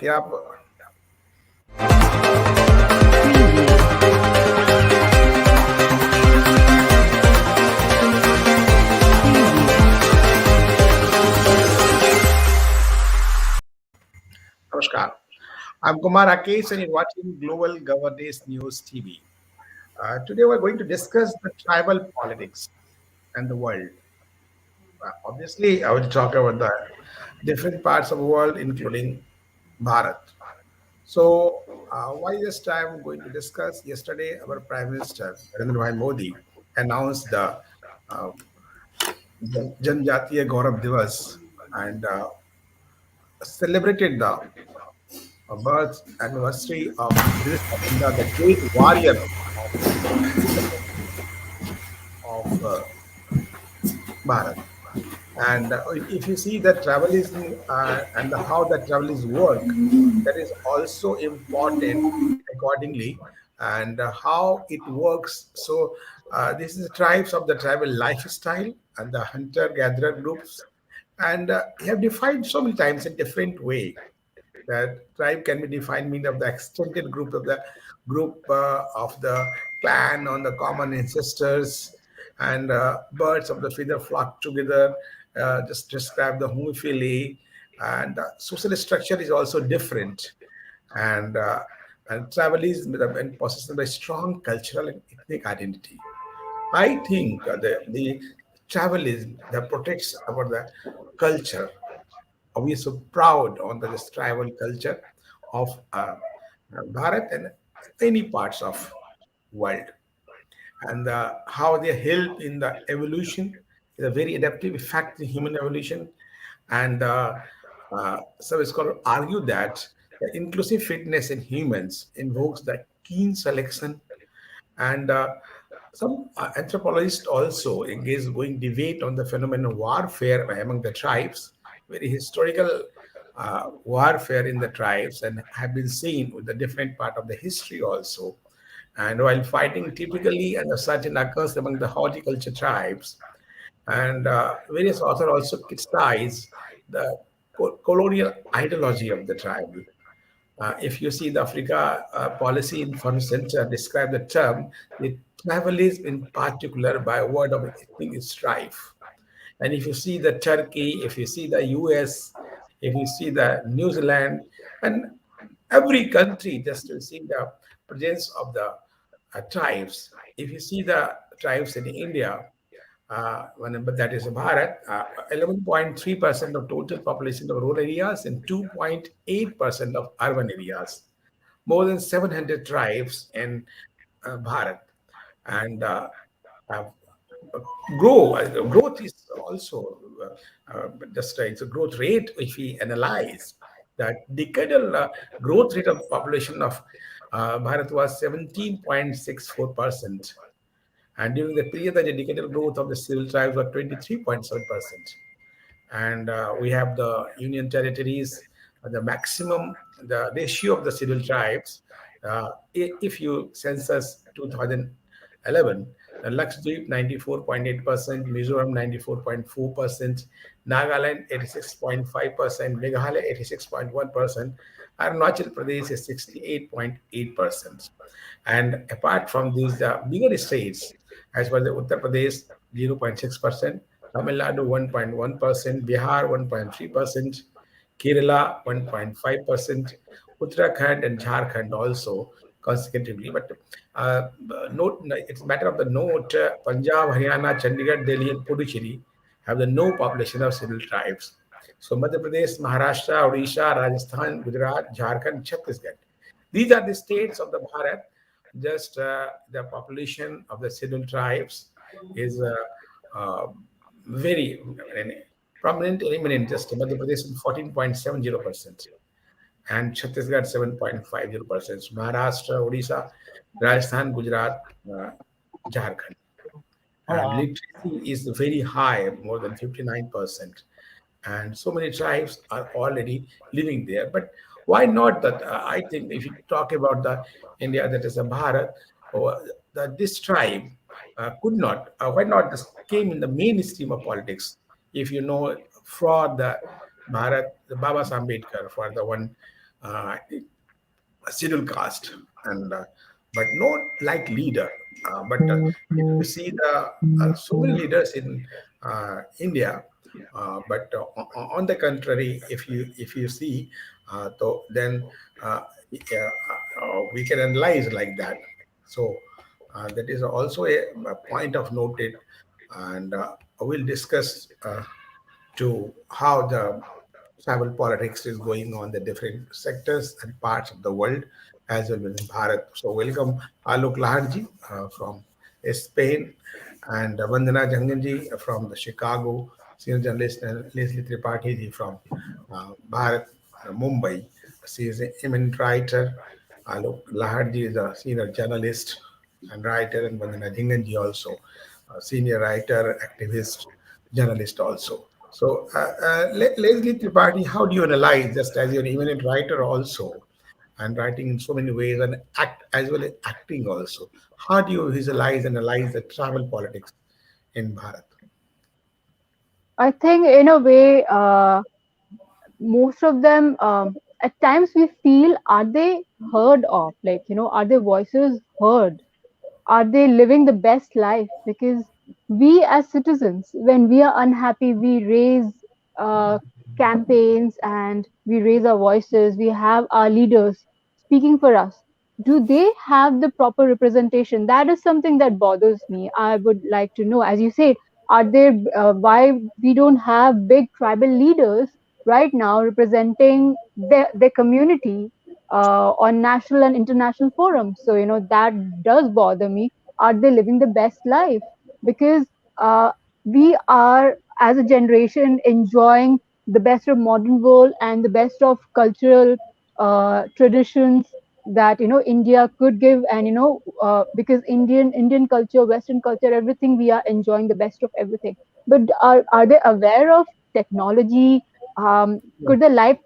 Yeah, Namaskar. I'm Kumar Rakesh and you're watching Global Governance News TV. Today we're going to discuss the tribal politics and the world. Obviously, I will talk about the different parts of the world, including Bharat. So, why this time I'm going to discuss? Yesterday, our Prime Minister Narendra Bhai Modi announced the uh, Janjatiya Gaurav Divas and celebrated the birth anniversary of Birsa Munda, the great warrior of Bharat. And if you see the travelism and how the travelers work, that is also important accordingly, and how it works. So this is the tribes of the tribal lifestyle and the hunter-gatherer groups, and you have defined so many times in different way. That tribe can be defined mean of the extended group of the clan on the common ancestors and birds of the feather flock together. Just describe the homophily and social structure is also different and travel is and possessed by strong cultural and ethnic identity. I think the travel is that protects our the culture. We are so proud on the this tribal culture of Bharat and any parts of world, and how they help in the evolution is a very adaptive effect in human evolution, and some scholars argue that the inclusive fitness in humans invokes the keen selection and some anthropologists also engage going debate on the phenomenon of warfare among the tribes, very historical warfare in the tribes, and have been seen with the different part of the history also. And while fighting typically and a certain occurs among the horticulture tribes, and various authors also criticize the colonial ideology of the tribe. If you see the Africa Policy Information Center describe the term, the tribalism in particular by word of ethnic strife. And if you see the Turkey, if you see the US, if you see the New Zealand, and every country just to see the presence of the tribes. If you see the tribes in India, one number that is Bharat, 11.3% of total population of rural areas and 2.8% of urban areas. More than 700 tribes in Bharat. And uh, growth is also just it's a growth rate if we analyze that decadal growth rate of population of Bharat was 17.64%, and during the period the decadal growth of the civil tribes was 23.7%. And we have the union territories, the maximum, the ratio of the civil tribes. If you census 2011, Lakshadweep 94.8%, Mizoram 94.4%, Nagaland 86.5%, Meghalaya 86.1%, Arunachal Pradesh is 68.8%. And apart from these, the bigger states, as well as Uttar Pradesh 0.6%, Tamil Nadu 1.1%, Bihar 1.3%, Kerala 1.5%, Uttarakhand and Jharkhand also consecutively. But note, it's a matter of the note, Punjab, Haryana, Chandigarh, Delhi, and Puducherry have the no population of civil tribes. So Madhya Pradesh, Maharashtra, Odisha, Rajasthan, Gujarat, Jharkhand, Chhattisgarh. These are the states of the Bharat. Just the population of the scheduled tribes is uh, very prominent, eminent. Just Madhya Pradesh 14.70%, and Chhattisgarh 7.50%. Maharashtra, Odisha, Rajasthan, Gujarat, uh, Jharkhand. And literacy is very high, more than 59%. And so many tribes are already living there. But why not that? I think if you talk about the India, that is a Bharat, or that this tribe could not, why not this came in the mainstream of politics? If you know, for the Bharat, the Baba Ambedkar, for the one uh, scheduled caste, and but not like leader. But if you see the so many leaders in India, but on the contrary, if you see, then we can analyze like that. So that is also a point of noted, and we'll discuss to how the travel politics is going on the different sectors and parts of the world as well as in Bharat. So welcome Alok Laharji from Spain, and Vandana Janganji from the Chicago, senior journalist, and Leslie Tripathi ji from Bharat, Mumbai. She is an eminent writer. Alok Laharji is a senior journalist and writer, and Vandana Janganji also a senior writer, activist, journalist also. So, Leslie Tripathi, how do you analyze, just as you're an eminent writer also, and writing in so many ways, and act as well as acting also? How do you visualize, analyze the travel politics in Bharat? I think in a way, most of them, at times we feel, are they heard of? Like, are their voices heard? Are they living the best life? Because we as citizens, when we are unhappy, we raise uh, campaigns and we raise our voices. We have our leaders speaking for us. Do they have the proper representation? That is something that bothers me. I would like to know, as you said, are there why we don't have big tribal leaders right now representing their community on national and international forums? So that does bother me. Are they living the best life? Because we are, as a generation, enjoying the best of modern world and the best of cultural traditions that India could give. And because Indian culture, Western culture, everything, we are enjoying the best of everything. But are they aware of technology? Could the life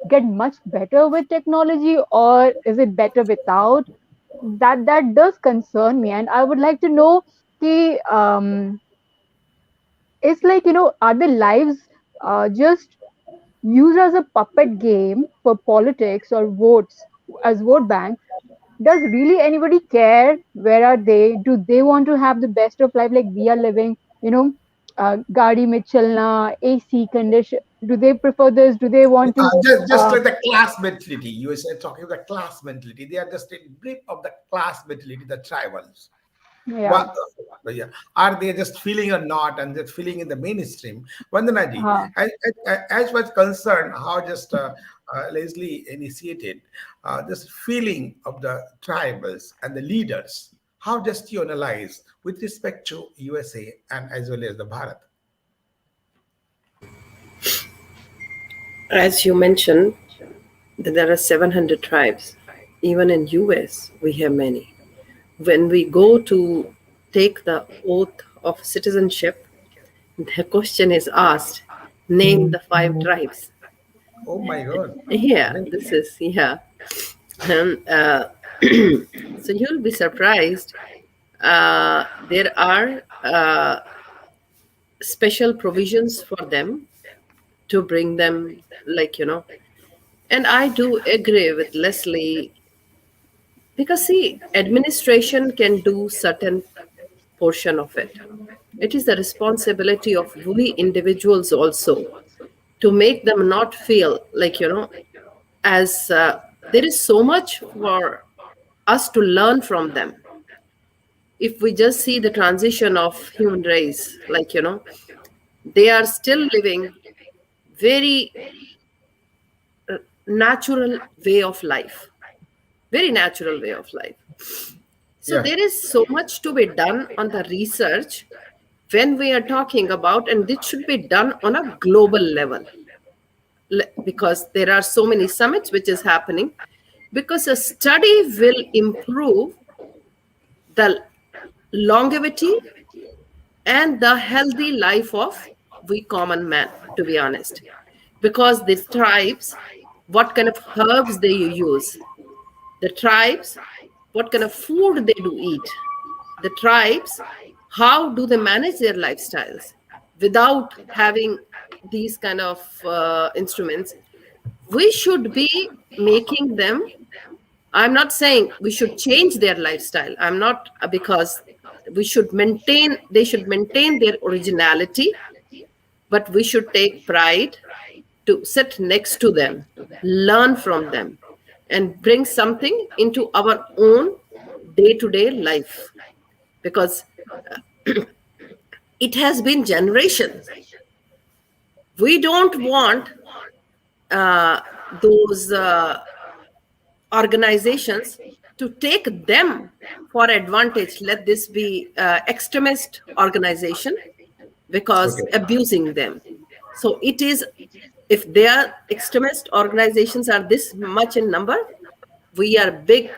get much better with technology, or is it better without? That does concern me, and I would like to know the it's like, are the lives just used as a puppet game for politics or votes, as vote banks? Does really anybody care? Where are they? Do they want to have the best of life like we are living? Gaadi mein chalna, AC condition. Do they prefer this? Do they want to? Just Uh, like the class mentality, you were talking about the class mentality. They are just a blip of the class mentality, the tribals. yeah. What, yeah, are they just feeling or not, and just feeling in the mainstream? Vandanaji, Uh, as was concerned, how just Leslie initiated this feeling of the tribals and the leaders, how just you analyze with respect to USA and as well as the Bharat? As you mentioned, that there are 700 tribes. Even in US, we have many. When we go to take the oath of citizenship, the question is asked, name the five tribes. Oh my God. Yeah, Really? this is, yeah. And, so you'll be surprised. There are special provisions for them to bring them, like, and I do agree with Leslie. Because see, administration can do certain portion of it. It is the responsibility of we individuals also to make them not feel like, as there is so much for us to learn from them. If we just see the transition of human race, like, they are still living very natural way of life, very natural way of life. So Yeah. there is so much to be done on the research when we are talking about, and this should be done on a global level because there are so many summits which is happening, because a study will improve the longevity and the healthy life of we common man, to be honest. Because these tribes, what kind of herbs they use, the tribes, what kind of food they do eat, the tribes, how do they manage their lifestyles without having these kind of instruments. we should be making them. I'm not saying we should change their lifestyle. I'm not, because they should maintain their originality, but we should take pride to sit next to them, learn from them, and bring something into our own day to day life. Because it has been generations. We don't want uh, those organizations to take them for advantage. Let this be extremist organization, because Okay. abusing them. So it is, if their extremist organizations are this much in number, we are big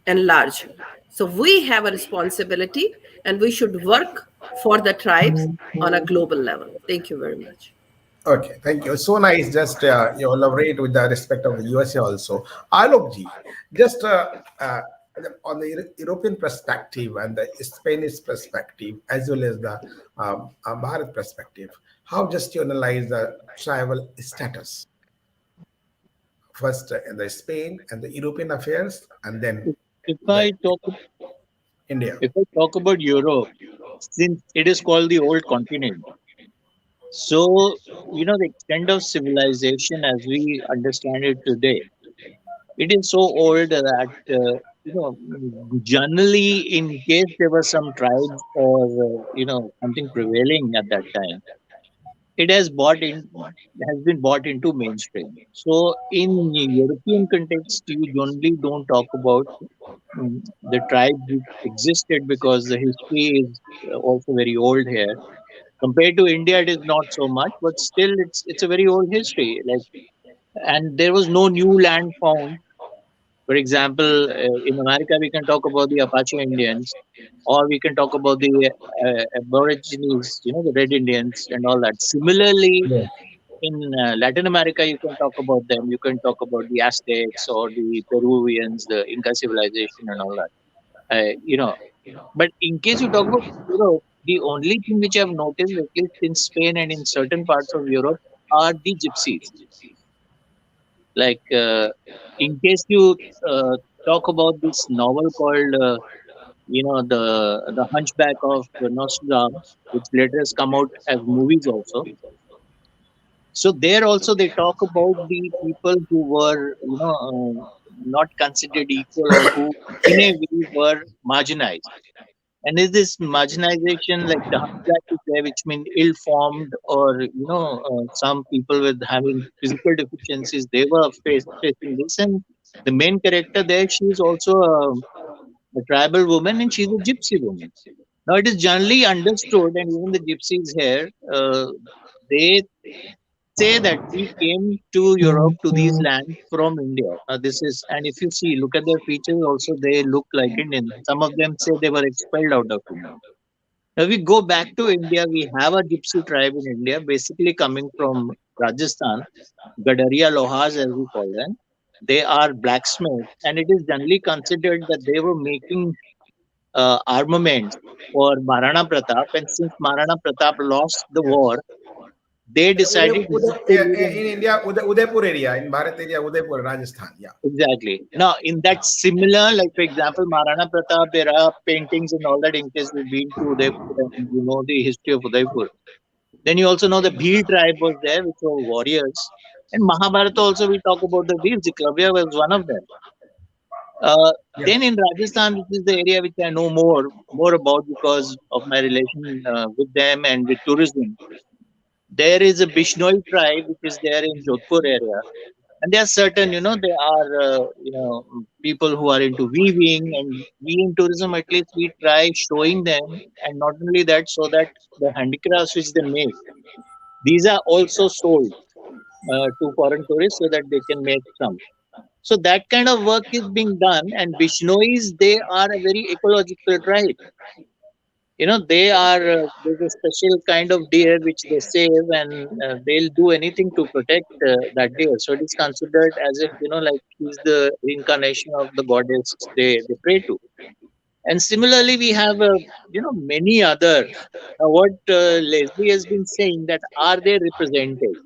and large. So we have a responsibility, and we should work for the tribes on a global level. Thank you very much. Okay, thank you. So nice. Just you elaborate with the respect of the USA also. Alok ji, just on the European perspective and the Spanish perspective, as well as the Bharat perspective, how just you analyze the tribal status first in the Spain and the European affairs, and then If the I talk India. if I talk about Europe, since it is called the old continent, so the extent of civilization as we understand it today, it is so old that generally, in case there were some tribes or something prevailing at that time, it has been bought into mainstream. So in European context, you generally don't talk about the tribes which existed, because the history is also very old here. Compared to India, it is not so much, but still, it's a very old history. Like, and there was no new land found. For example, in America, we can talk about the Apache Indians, or we can talk about the Aborigines, the Red Indians, and all that. Similarly, Yeah. in Latin America, you can talk about them. You can talk about the Aztecs or the Peruvians, the Inca civilization, and all that. But in case you talk about Europe, the only thing which I've noticed, at least in Spain and in certain parts of Europe, are the gypsies. Like, in case you talk about this novel called, the Hunchback of Notre Dame, which later has come out as movies also. So there also they talk about the people who were, not considered equal, or who in a way were marginalized. And is this marginalization like the hunchback is there, which means ill-formed, or some people with having physical deficiencies, they were facing this, and the main character there, she is also a tribal woman, and she's a gypsy woman. Now it is generally understood, and even the gypsies here, they say that we came to Europe, to these lands from India. This is, and if you see, look at their features, also they look like Indian. Some of them say they were expelled out of India. Now we go back to India, we have a gypsy tribe in India, basically coming from Rajasthan, Gadaria Lohas as we call them. They are blacksmiths, and it is generally considered that they were making armaments for Maharana Pratap. And since Maharana Pratap lost the Yeah. war, they decided not to live In India, Udaipur area, in Bharat area, Udaipur, Rajasthan. Yeah. exactly. Now, in that similar, like for example, Maharana Pratap, there are paintings and all that. In case you've been to Udaipur and you know the history of Udaipur, then you also know the Bhil tribe was there, which were warriors. And Mahabharata also, we talk about the Veers. Eklavya was one of them. Yeah. Then in Rajasthan, which is the area which I know more about because of my relation with them and with tourism. There is a Bishnoi tribe which is there in Jodhpur area, and there are certain, there are people who are into weaving, and we in tourism, at least we try showing them, and not only that, so that the handicrafts which they make, these are also sold to foreign tourists so that they can make some. So that kind of work is being done, and Bishnois, they are a very ecological tribe. They are, there's a special kind of deer which they save, and they'll do anything to protect that deer. So it is considered as if, like he's the reincarnation of the goddess they pray to. And similarly, we have, many other. What Leslie has been saying, that are they represented?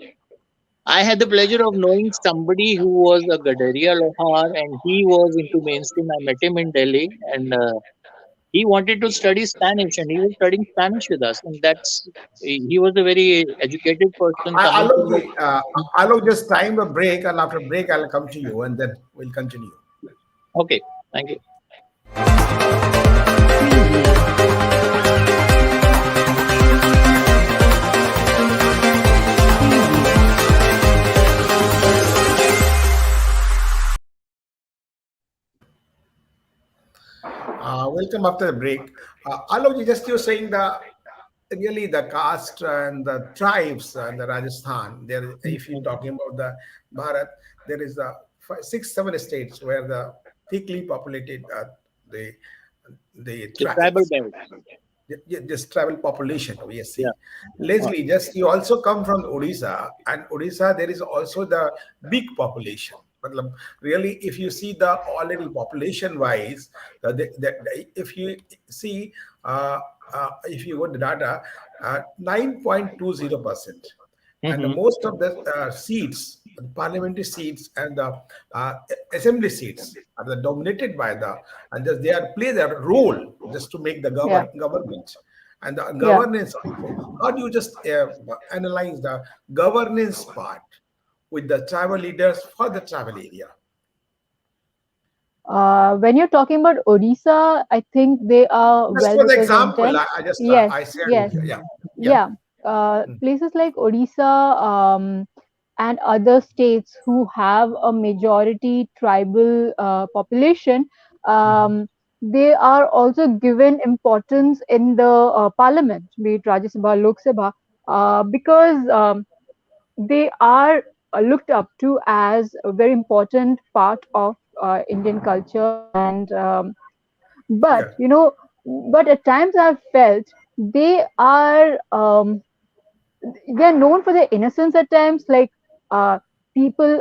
I had the pleasure of knowing somebody who was a Gadaria Lohar and he was into mainstream. I met him in Delhi and he wanted to study Spanish and he was studying Spanish with us. And he was a very educated person coming from the. Alok, just time a break, and after break, I'll come to you, and then we'll continue. Okay, thank you. Welcome after the break. Alok, you're saying the really the caste and the tribes and the Rajasthan. There, if you're talking about the Bharat, there is the six, seven states where the thickly populated the the The tribal tribes. belt. Just tribal population we Yeah. see. Leslie, just you also come from Odisha, and Odisha there is also the big population. Matlab, really, if you see the already population wise, if you see, if you go to data, 9.20%, and the Hmm. most of the seats, the parliamentary seats and the uh, assembly seats are dominated by and just they are play their role just to make the Yeah, government and the yeah. governance also. How do you just analyze the governance part with the tribal leaders for the tribal area? When you're talking about Odisha, I think they are Just well for the example, represented. I just Yes, I shared with yes, you. Yeah, yeah. yeah. Mm. Places like Odisha, and other states who have a majority tribal population, Mhm. um, they are also given importance in the parliament, be it Rajya Sabha, Lok Sabha, because they are looked up to as a very important part of Indian culture. And but Yeah. but at times I've felt they are they're known for their innocence at times. Like uh, people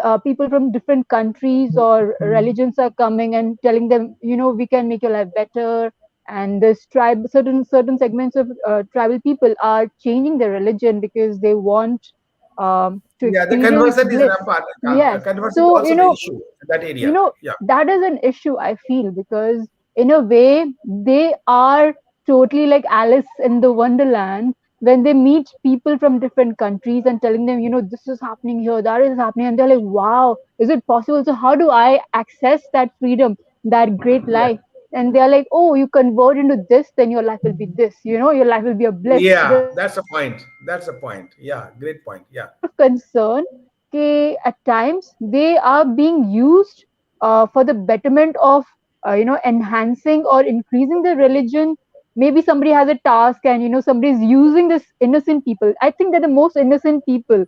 from different countries or religions are coming and telling them, we can make your life better. And this tribe, certain segments of tribal people are changing their religion because they want to Yeah, the experience conversion is bliss. a part. Yes. Conversion is So also the issue in that you area. know Yeah. that is an issue, I feel, because in a way they are totally like Alice in the Wonderland when they meet people from different countries and telling them, this is happening here, that is happening, and they're like, wow, is it possible? So how do I access that freedom, that great Yeah. life? And they're like, oh, you convert into this, then your life will be this, your life will be a bliss. Yeah, There's that's a point. That's a point. Yeah, great point. Yeah. a lot of concern that at times they are being used for the betterment of enhancing or increasing the religion. Maybe somebody has a task and somebody is using this innocent people. I think they're the most innocent people,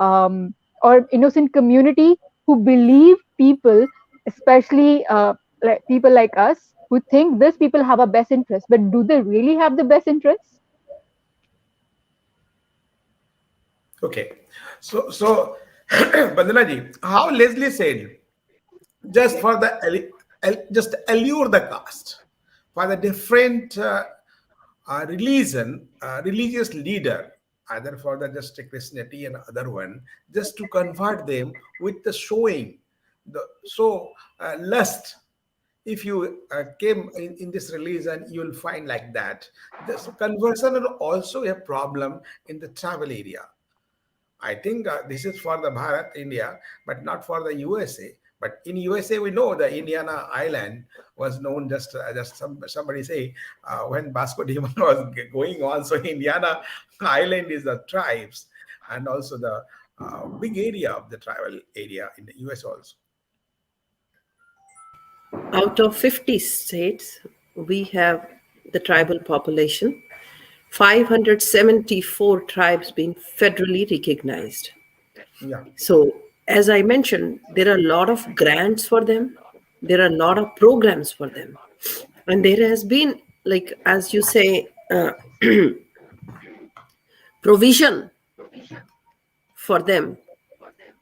or innocent community, who believe people, especially like people like us, who think these people have a best interest. But do they really have the best interest? Okay. So, Bandanaji, how Leslie said, just for the just allure the caste for the different religious leader, either for the just a Christianity and other one, just to convert them with the showing the lust. If you came in this religion, you will find like that. This conversion is also a problem in the travel area. I think this is for the Bharat, India, but not for the USA. But in USA, we know the Indiana island was known just somebody say when Vasco da Gama was going on. So Indiana island is the tribes and also the big area of the tribal area in the US also. Out of 50 states, we have the tribal population, 574 tribes being federally recognized. Yeah, So, as I mentioned, there are a lot of grants for them, there are a lot of programs for them. And there has been, like, as you say, provision for them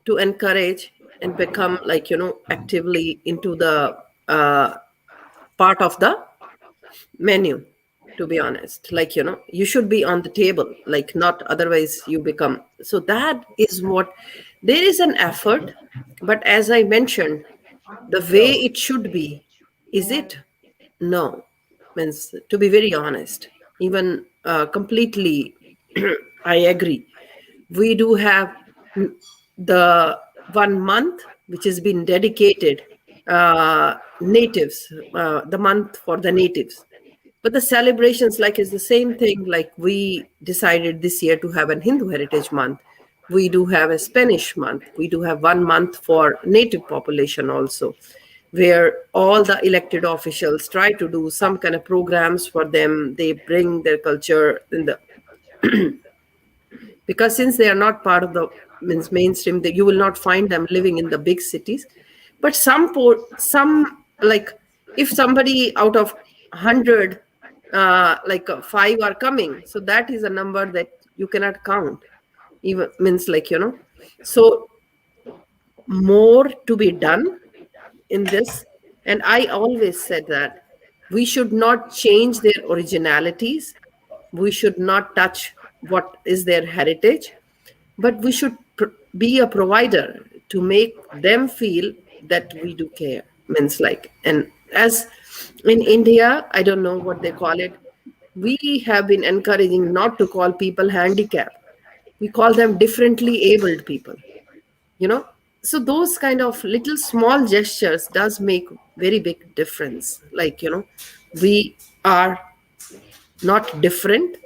to encourage and become, like, actively into the part of the menu, to be honest. Like, you should be on the table, like, not otherwise you become. So that is what There is an effort, but as I mentioned, the way No. it should be, is it? No. Means, to be very honest, even completely, I agree. We do have the 1 month which has been dedicated natives, the month for the natives. But the celebrations, like, is the same thing. Like, we decided this year to have an Hindu Heritage Month. We do have a Spanish month. We do have 1 month for native population also, where all the elected officials try to do some kind of programs for them. They bring their culture in the, because since they are not part of the means mainstream, that you will not find them living in the big cities. But some, like, if somebody out of 100, like, five are coming, so that is a number that you cannot count, even, means, like, so more to be done in this. And I always said that we should not change their originalities, we should not touch what is their heritage, but we should be a provider to make them feel that we do care. Means, like, and as in India, I don't know what they call it, we have been encouraging not to call people handicapped, we call them differently abled people, you know so those kind of little small gestures does make very big difference. Like, we are not different,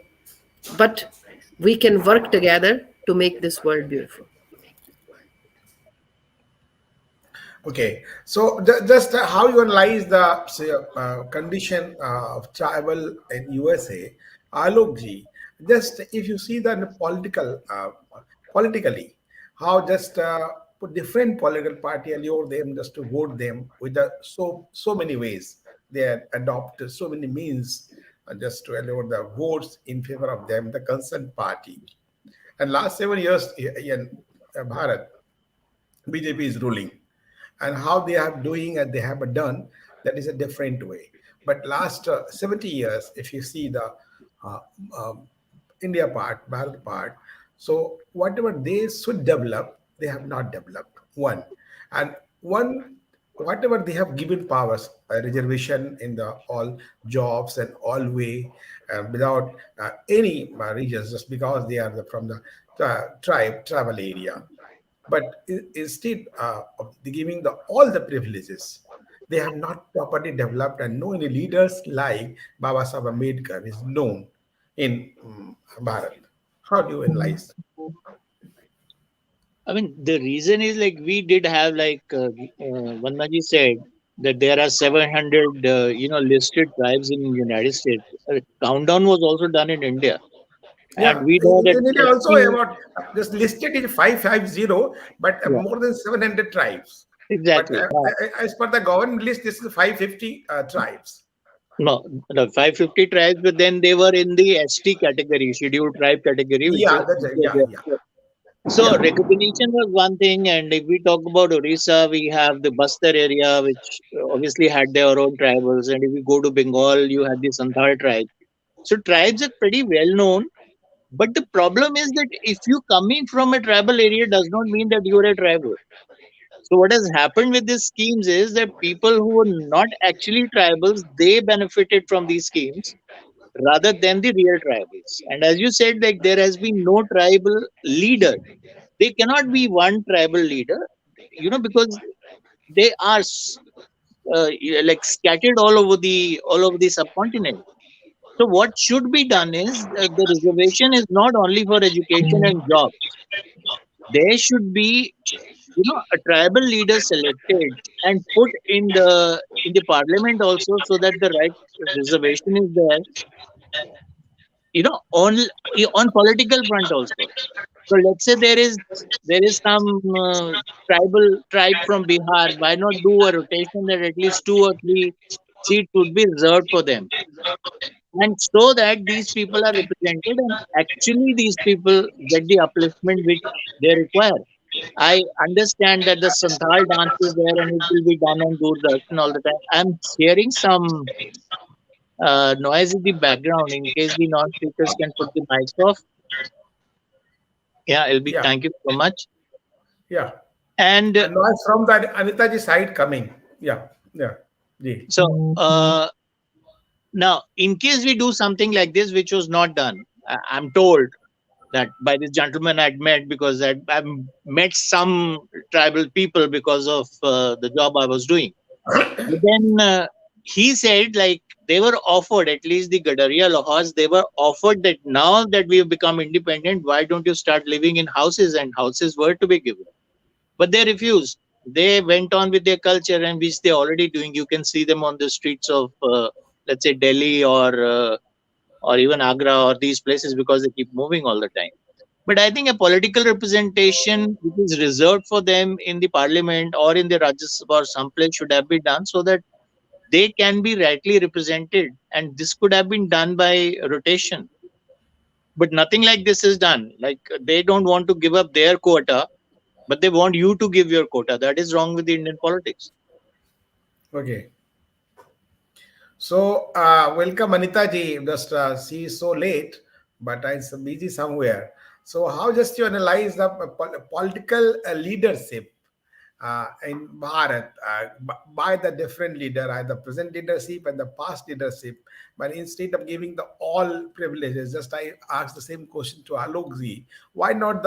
but we can work together to make this world beautiful. Okay, so just how you analyze the say, condition of travel in USA, Alok ji, just if you see the politically, how just put different political party allure them just to vote them with the so many ways they adopt so many means just to allure the votes in favor of them, the concerned party. And last 7 years in Bharat, BJP is ruling, and how they are doing and they have done, that is a different way. But last 70 years, if you see the uh, um, India part, Bharat part, so whatever they should develop, they have not developed. One, and one, whatever they have given powers, reservation in the all jobs and all way, without any regions, just because they are from the tribe travel area. But instead of giving all the privileges, they have not properly developed, and no any leaders like Baba Sahib Ambedkar is known in Bharat. How do you analyze? I mean, the reason is like we did have like Vandaji said that there are 700 listed tribes in United States. Countdown was also done in India, and Yeah, we know that in India also ST, about this listed is 550, but yeah, more than 700 tribes. But exactly. as per the government list, this is 550 tribes. No, the 550 tribes, but then they were in the ST category, scheduled tribe category, which Yeah, was that's it. Yeah, yeah, so yeah, recognition was one thing, and if we talk about Orissa, we have the Bastar area, which obviously had their own tribals, and if you go to Bengal, you had the Santhal tribe. So tribes are pretty well known, but the problem is that if you coming from a tribal area, does not mean that you are a tribal. So what has happened with these schemes is that people who were not actually tribals, they benefited from these schemes rather than the real tribals. And as you said, like there has been no tribal leader. They cannot be one tribal leader, because they are like scattered all over the subcontinent. So what should be done is the reservation is not only for education and jobs. There should be a tribal leader selected and put in the parliament also, so that the right reservation is there, on political front also. So let's say there is some tribal tribe from Bihar. Why not do a rotation that at least two or three seats would be reserved for them, and so that these people are represented and actually these people get the upliftment which they require. I understand that the Santhal dance is there and it will be done on Doordarshan all the time. I'm hearing some noise in the background. In case the non-speakers can put the mics off. Yeah, it'll be. yeah. Thank you so much. Yeah. And And noise from the Anitaji side coming. Yeah. Yeah. Ji. so now, in case we do something like this, which was not done, I'm told that by this gentleman I'd met, because I've met some tribal people because of the job I was doing. But then he said, like, they were offered, at least the Gadaria Lohas, they were offered that now that we have become independent, why don't you start living in houses? And houses were to be given. But they refused. They went on with their culture, and which they're already doing. You can see them on the streets of, let's say, Delhi or even Agra or these places, because they keep moving all the time. But I think a political representation which is reserved for them in the parliament or in the Rajya Sabha or someplace should have been done, so that they can be rightly represented. And this could have been done by rotation. But nothing like this is done. Like, they don't want to give up their quota, but they want you to give your quota. That is wrong with the Indian politics. Okay. So, welcome Anita ji. Just she is so late, but I'm busy somewhere. So, how just you analyze the political leadership in Bharat by the different leader, the present leadership and the past leadership? But instead of giving the all privileges, just I asked the same question to Alok ji. Why not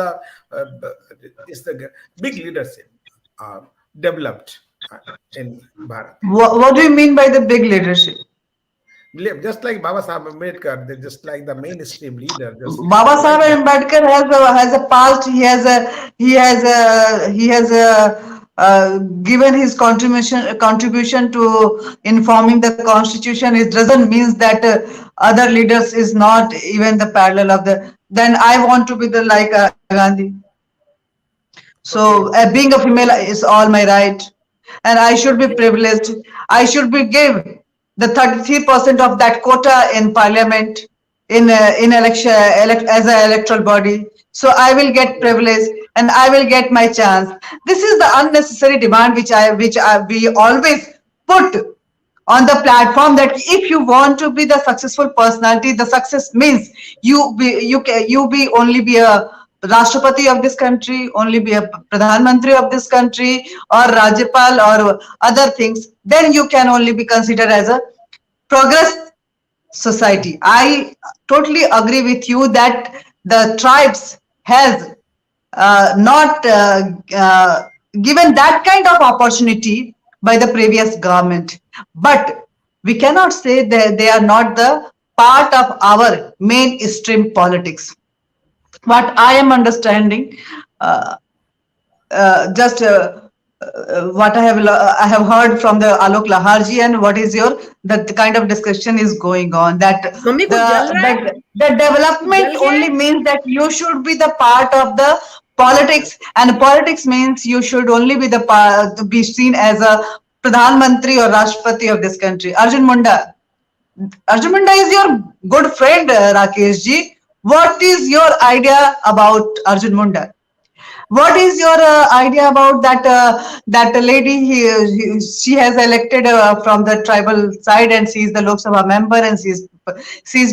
is the big leadership developed in Bharat? What do you mean by the big leadership? Just like Baba Sahib Ambedkar, they're just like the mainstream leader. Just Baba Saheb Ambedkar has a past. He has given his contribution to informing the constitution. It doesn't mean that other leaders is not even the parallel of the. Then I want to be the like Gandhi. So being a female is all my right, and I should be privileged. I should be give the 33% of that quota in parliament in election as an electoral body. So I will get privilege and I will get my chance. This is the unnecessary demand we always put on the platform, that if you want to be the successful personality, the success means you be only be a Rashtrapati of this country, only be a Pradhan Mantri of this country, or Rajyapal or other things, then you can only be considered as a progress society. I totally agree with you that the tribes has not given that kind of opportunity by the previous government, but we cannot say that they are not the part of our mainstream politics. What I am understanding, just what I have heard from the Alok Laharji, and what is your the kind of discussion is going on, that Mummy, कुछ जल रहा है? the development जल गया only है? means that you should be the part of the politics, and politics means you should only be to be seen as a Pradhan Mantri or Rashtrapati of this country. Arjun Munda is your good friend, Rakesh ji. What is your idea about Arjun Munda? What is your idea about that lady? She has elected from the tribal side, and she is the Lok Sabha member, and she is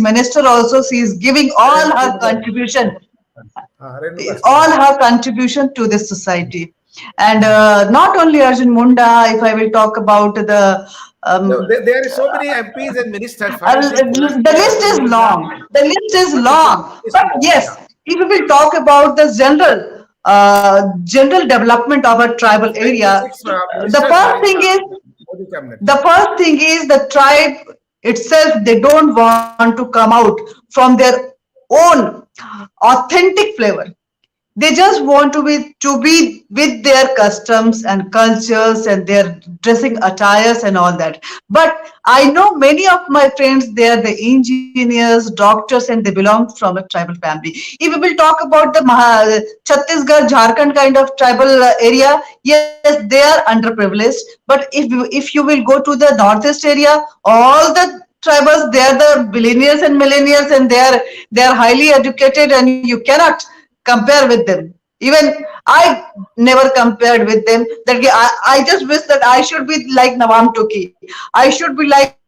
minister also. She is giving all her contribution, to this society. And not only Arjun Munda. If I will talk about the there is so many MPs and ministers. the list is long. The list is long. But yes, if we will talk about the general development of a tribal area, the first thing is the tribe itself. They don't want to come out from their own authentic flavor. They just want to be with their customs and cultures and their dressing attires and all that. But I know many of my friends, they are the engineers, doctors, and they belong from a tribal family. If we will talk about the Chhattisgarh, Jharkhand kind of tribal area, yes, they are underprivileged. But if you will go to the northeast area, all the tribals, they are the billionaires and millionaires, and they are highly educated, and you cannot compare with them. Even I never compared with them. That I just wish that I should be like Nawam Tuki. I should be like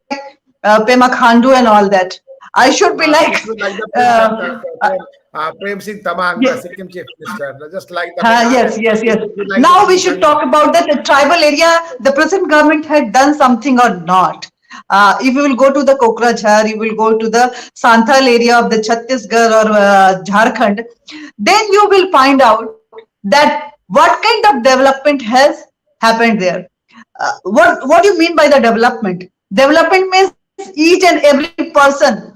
Pema Khandu and all that. I should be like, It was like the uh, Prem Singh Tamang, the yeah, Sikkim chief minister, just like the Meghalaya. yes, yes, It yes. would be like the Now we Sri should Lanka. talk about that the tribal area, the present government had done something or not. If you will go to the Kokrajhar, you will go to the Santhal area of the Chhattisgarh or Jharkhand, then you will find out that what kind of development has happened there. What do you mean by the development? Development means each and every person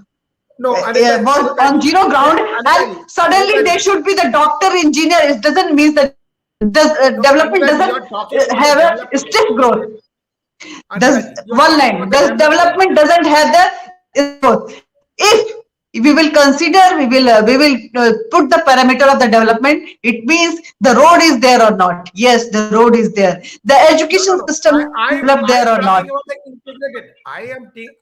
No, was on zero ground, and suddenly they Anitaji, should be the doctor, engineer. It doesn't mean that no, development Anitaji, doesn't you're talking about the have a development. stiff growth. Does Anitaji, you're one talking about line, the does development. development doesn't have the growth. If we will consider, we will put the parameter of the development. It means the road is there or not. Yes, the road is there. The No, education no, no. system developed there I or am not. talking about the integrated.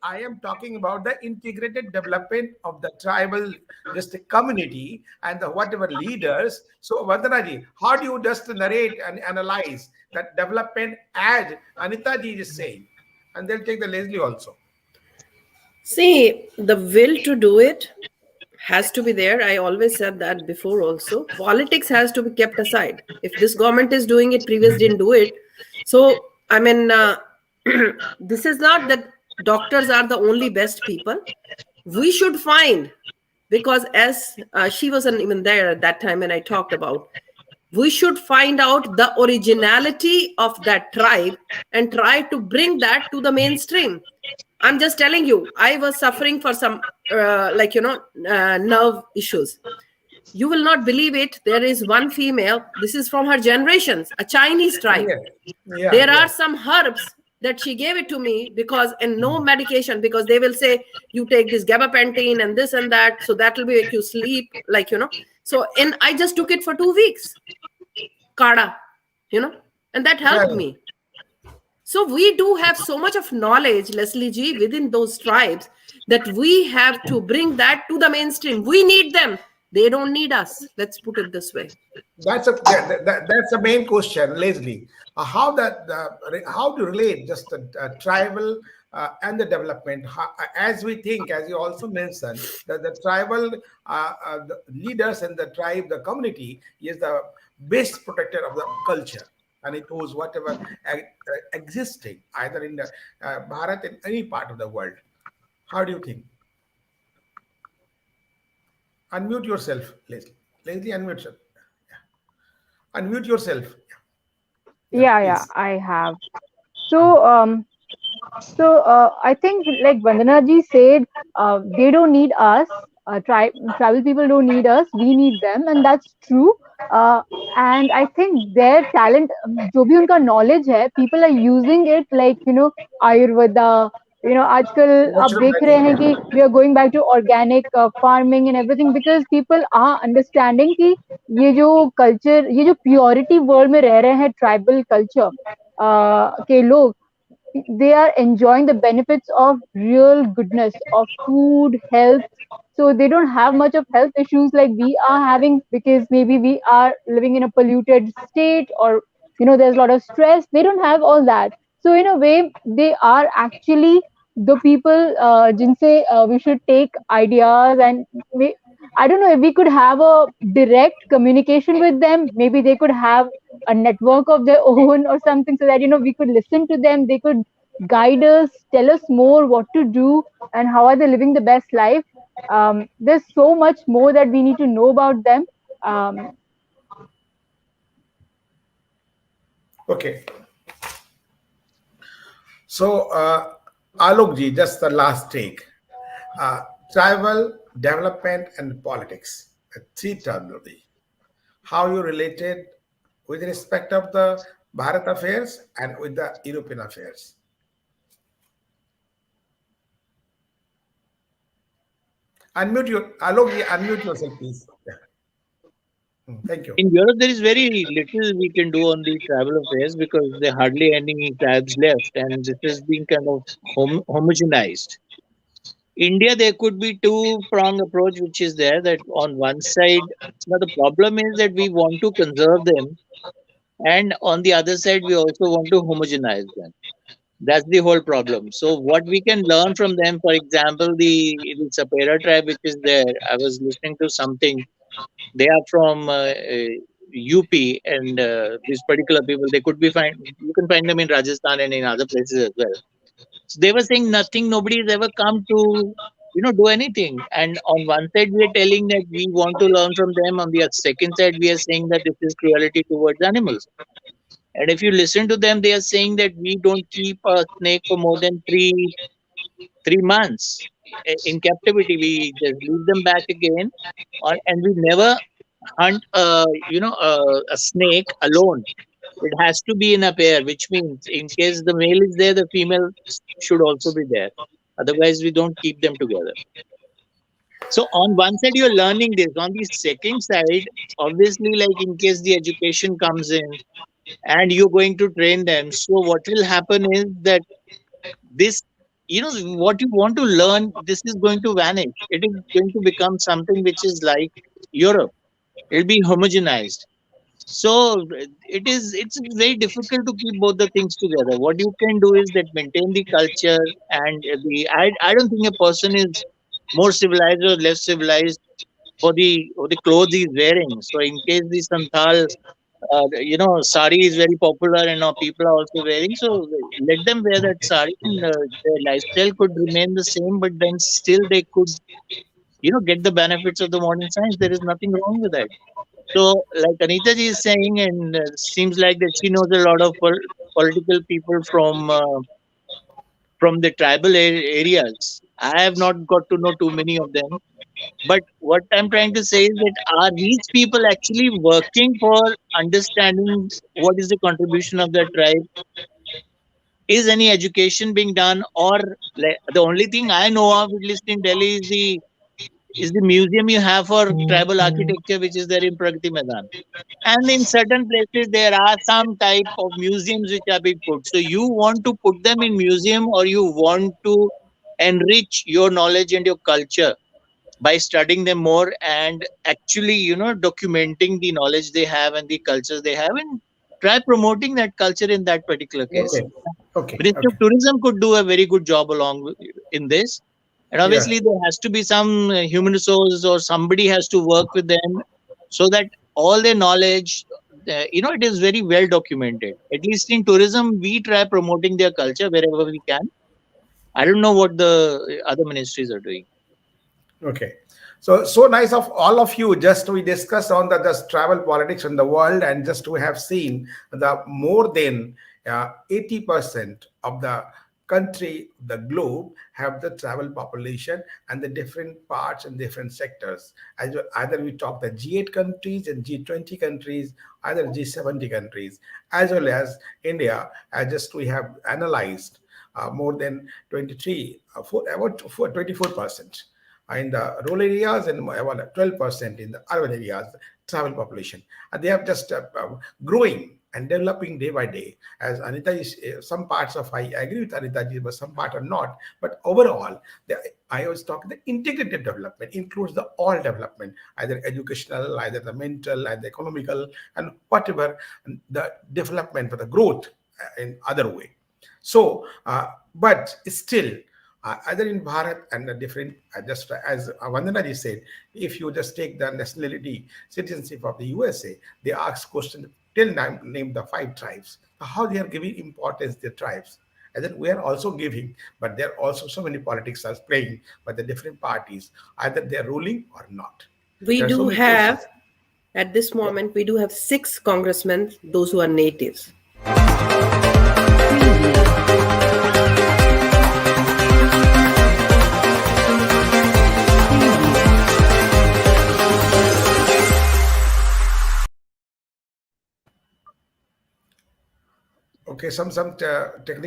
I am talking about the integrated development of the tribal just community and the whatever leaders. So, Vandanaji, how do you just narrate and analyze that development as Anita ji is saying? And they'll take the Leslie also. See, the will to do it has to be there. I always said that before also. Politics has to be kept aside. If this government is doing it, previous didn't do it. So, I mean, this is not that doctors are the only best people. We should find, because as she wasn't even there at that time when I talked about, we should find out the originality of that tribe and try to bring that to the mainstream. I'm just telling you, I was suffering for some nerve issues. You will not believe it. There is one female, this is from her generations, a Chinese tribe. Yes. Yeah, There are yes. some herbs that she gave it to me, because, and no medication, because they will say you take this gabapentin and this and that, so that will make you sleep, so, and I just took it for 2 weeks, kada, and that helped Well, me. So we do have so much of knowledge, Leslie G, within those tribes, that we have to bring that to the mainstream. We need them. They don't need us. Let's put it this way. that's the main question, Leslie. How to relate just the tribal and the development, as we think, as you also mentioned, that the tribal the leaders and the tribe, the community is the best protector of the culture, and it knows whatever existing either in the Bharat in any part of the world. How do you think? Unmute yourself, Leslie. Leslie, unmute yourself. Unmute yourself. Yeah, Yeah, please. I have. So, I think, like Vandana ji said, they don't need us. Tribal people don't need us. We need them, and that's true. Uh, and I think their talent, जो भी उनका knowledge है, people are using it, like Ayurveda. आजकल आप Natural देख रहे हैं medicine. कि we are going back to organic farming and everything, because people are understanding कि ये जो culture, ये जो purity world में रह रहे हैं tribal culture के लोग, they are enjoying the benefits of real goodness of food, health. So they don't have much of health issues like we are having, because maybe we are living in a polluted state, or there's a lot of stress. They don't have all that. So in a way, they are actually the people jinse we should take ideas, and I don't know if we could have a direct communication with them. Maybe they could have a network of their own or something, so that we could listen to them. They could guide us, tell us more what to do, and how are they living the best life. There's so much more that we need to know about them. um, Okay. So, Alok ji, just the last take. Travel, development, and politics. The three terminology. How you related with respect of the Bharat affairs and with the European affairs. Unmute your Alok ji, unmute yourself, please. Yeah. Thank you. In Europe, there is very little we can do on the travel affairs because there are hardly any tribes left, and this is being kind of homogenized. India, there could be two-prong approach, which is there that on one side, now the problem is that we want to conserve them, and on the other side, we also want to homogenize them. That's the whole problem. So what we can learn from them, for example, the Sapera tribe, which is there. I was listening to something. They are from UP, and these particular people, they could be find. You can find them in Rajasthan and in other places as well. So they were saying nothing. Nobody has ever come to do anything. And on one side, we are telling that we want to learn from them. On the second side, we are saying that this is cruelty towards animals. And if you listen to them, they are saying that we don't keep a snake for more than three months in captivity. We just leave them back again, and we never hunt a snake alone. It has to be in a pair, which means in case the male is there, the female should also be there. Otherwise, we don't keep them together. So on one side, you're learning this. On the second side, obviously, like in case the education comes in and you're going to train them, so what will happen is that this, what you want to learn, this is going to vanish. It is going to become something which is like Europe. It'll be homogenized. So it's very difficult to keep both the things together. What you can do is that maintain the culture and I don't think a person is more civilized or less civilized for the clothes he's wearing. So in case the Santhal sari is very popular and now people are also wearing. So let them wear that sari and their lifestyle could remain the same, but then still they could, get the benefits of the modern science. There is nothing wrong with that. So, like Anita ji is saying, and seems like that she knows a lot of political people from the tribal areas. I have not got to know too many of them. But what I'm trying to say is that are these people actually working for understanding what is the contribution of the tribe? Is any education being done? Or like, the only thing I know of, at least in Delhi, is the museum you have for tribal architecture, which is there in Pragati Maidan. And in certain places, there are some type of museums which are being put. So you want to put them in museum, or you want to enrich your knowledge and your culture by studying them more and actually, documenting the knowledge they have and the cultures they have, and try promoting that culture in that particular case. Okay. Okay. Ministry Okay. of Tourism could do a very good job in this. And Yeah. obviously, there has to be some human resources or somebody has to work with them so that all their knowledge, it is very well documented. At least in tourism, we try promoting their culture wherever we can. I don't know what the other ministries are doing. Okay. So nice of all of you. Just we discussed on the just travel politics in the world, and just we have seen the more than 80% of the country, the globe, have the travel population and the different parts and different sectors. As either we talk the G8 countries and G20 countries, either G70 countries, as well as India. Just we have analyzed more than 23, about 24% in the rural areas and about 12% in the urban areas, travel population. And they have just growing and developing day by day. As Anita is, some parts of, I agree with Anita ji, but some part are not. But overall, I was talking the integrated development includes the all development, either educational, either the mental, either economical, and whatever the development for the growth in other way. So, but still, either in Bharat and the different, just as Vandana ji said, if you just take the nationality citizenship of the USA, they ask question till now, name the 5 tribes. How they are giving importance to the tribes. And then we are also giving, but there are also so many politics are playing by the different parties, either they are ruling or not. We There are so do many have, questions. at this moment, we do have 6 congressmen, those who are natives. Okay, some technical